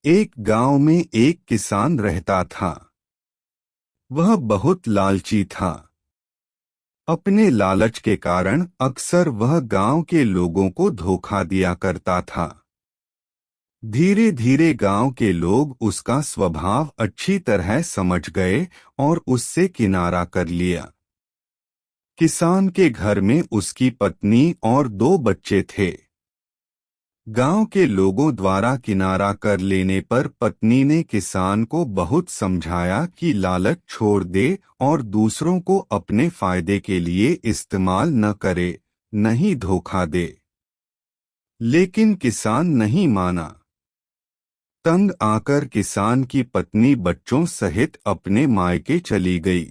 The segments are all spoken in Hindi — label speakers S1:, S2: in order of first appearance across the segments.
S1: एक गांव में एक किसान रहता था। वह बहुत लालची था। अपने लालच के कारण अक्सर वह गांव के लोगों को धोखा दिया करता था। धीरे धीरे गांव के लोग उसका स्वभाव अच्छी तरह समझ गए और उससे किनारा कर लिया। किसान के घर में उसकी पत्नी और दो बच्चे थे। गांव के लोगों द्वारा किनारा कर लेने पर पत्नी ने किसान को बहुत समझाया कि लालच छोड़ दे और दूसरों को अपने फायदे के लिए इस्तेमाल न करे, नहीं धोखा दे। लेकिन किसान नहीं माना। तंग आकर किसान की पत्नी बच्चों सहित अपने मायके चली गई।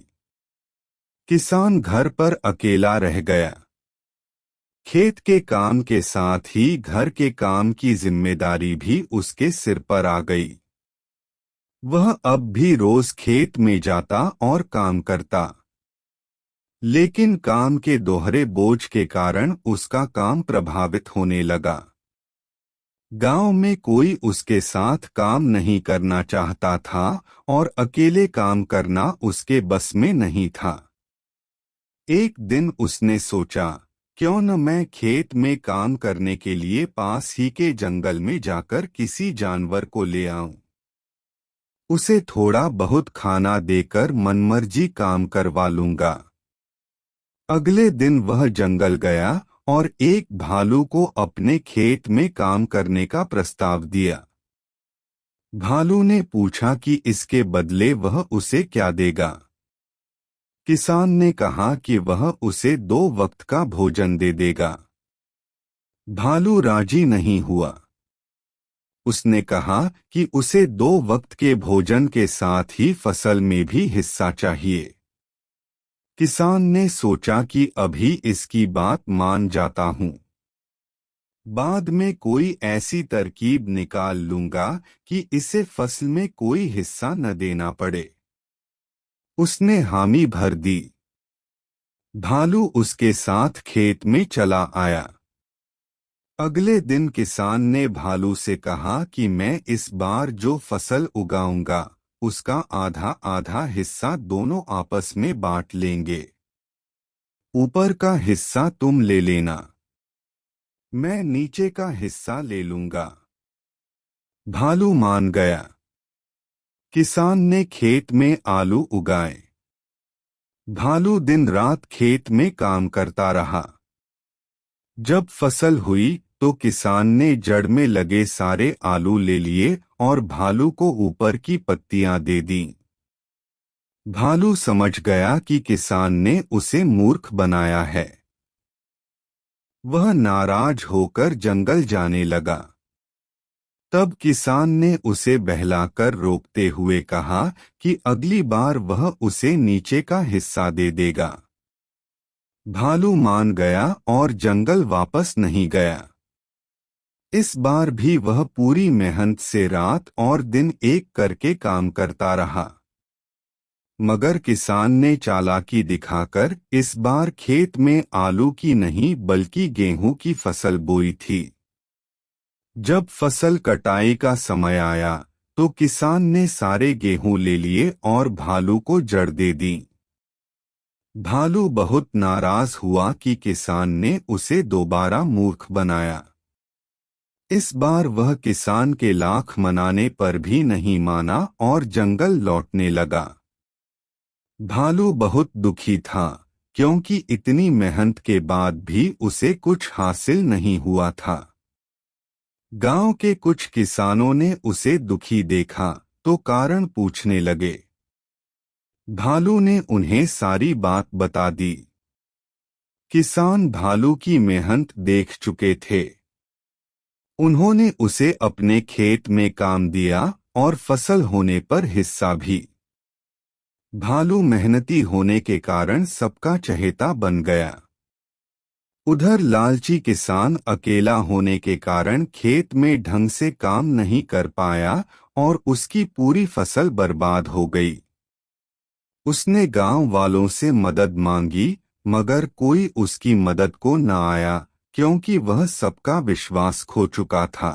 S1: किसान घर पर अकेला रह गया। खेत के काम के साथ ही घर के काम की जिम्मेदारी भी उसके सिर पर आ गई। वह अब भी रोज खेत में जाता और काम करता। लेकिन काम के दोहरे बोझ के कारण उसका काम प्रभावित होने लगा। गांव में कोई उसके साथ काम नहीं करना चाहता था और अकेले काम करना उसके बस में नहीं था। एक दिन उसने सोचा, क्यों न मैं खेत में काम करने के लिए पास ही के जंगल में जाकर किसी जानवर को ले आऊं। उसे थोड़ा बहुत खाना देकर मनमर्जी काम करवा लूंगा। अगले दिन वह जंगल गया और एक भालू को अपने खेत में काम करने का प्रस्ताव दिया। भालू ने पूछा कि इसके बदले वह उसे क्या देगा। किसान ने कहा कि वह उसे 2 वक्त का भोजन दे देगा। भालू राजी नहीं हुआ। उसने कहा कि उसे 2 वक्त के भोजन के साथ ही फसल में भी हिस्सा चाहिए। किसान ने सोचा कि अभी इसकी बात मान जाता हूँ, बाद में कोई ऐसी तरकीब निकाल लूंगा कि इसे फसल में कोई हिस्सा न देना पड़े। उसने हामी भर दी। भालू उसके साथ खेत में चला आया। अगले दिन किसान ने भालू से कहा कि मैं इस बार जो फसल उगाऊंगा उसका आधा आधा हिस्सा दोनों आपस में बांट लेंगे। ऊपर का हिस्सा तुम ले लेना, मैं नीचे का हिस्सा ले लूंगा। भालू मान गया। किसान ने खेत में आलू उगाए। भालू दिन रात खेत में काम करता रहा। जब फसल हुई तो किसान ने जड़ में लगे सारे आलू ले लिए और भालू को ऊपर की पत्तियां दे दी। भालू समझ गया कि किसान ने उसे मूर्ख बनाया है। वह नाराज होकर जंगल जाने लगा। तब किसान ने उसे बहलाकर रोकते हुए कहा कि अगली बार वह उसे नीचे का हिस्सा दे देगा। भालू मान गया और जंगल वापस नहीं गया। इस बार भी वह पूरी मेहनत से रात और दिन एक करके काम करता रहा। मगर किसान ने चालाकी दिखाकर इस बार खेत में आलू की नहीं बल्कि गेहूं की फसल बोई थी। जब फसल कटाई का समय आया तो किसान ने सारे गेहूं ले लिए और भालू को जड़ दे दी। भालू बहुत नाराज हुआ कि किसान ने उसे दोबारा मूर्ख बनाया। इस बार वह किसान के लाख मनाने पर भी नहीं माना और जंगल लौटने लगा। भालू बहुत दुखी था क्योंकि इतनी मेहनत के बाद भी उसे कुछ हासिल नहीं हुआ था। गांव के कुछ किसानों ने उसे दुखी देखा तो कारण पूछने लगे। भालू ने उन्हें सारी बात बता दी। किसान भालू की मेहनत देख चुके थे। उन्होंने उसे अपने खेत में काम दिया और फसल होने पर हिस्सा भी। भालू मेहनती होने के कारण सबका चहेता बन गया। उधर लालची किसान अकेला होने के कारण खेत में ढंग से काम नहीं कर पाया और उसकी पूरी फसल बर्बाद हो गई। उसने गांव वालों से मदद मांगी मगर कोई उसकी मदद को न आया क्योंकि वह सबका विश्वास खो चुका था।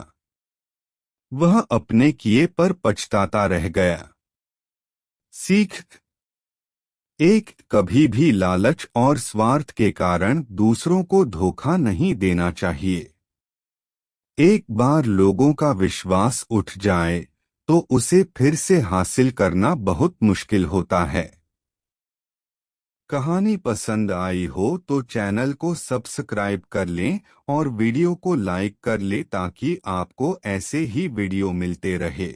S1: वह अपने किए पर पछताता रह गया। सीख एक, कभी भी लालच और स्वार्थ के कारण दूसरों को धोखा नहीं देना चाहिए। एक बार लोगों का विश्वास उठ जाए तो उसे फिर से हासिल करना बहुत मुश्किल होता है। कहानी पसंद आई हो तो चैनल को सब्सक्राइब कर लें और वीडियो को लाइक कर लें ताकि आपको ऐसे ही वीडियो मिलते रहे।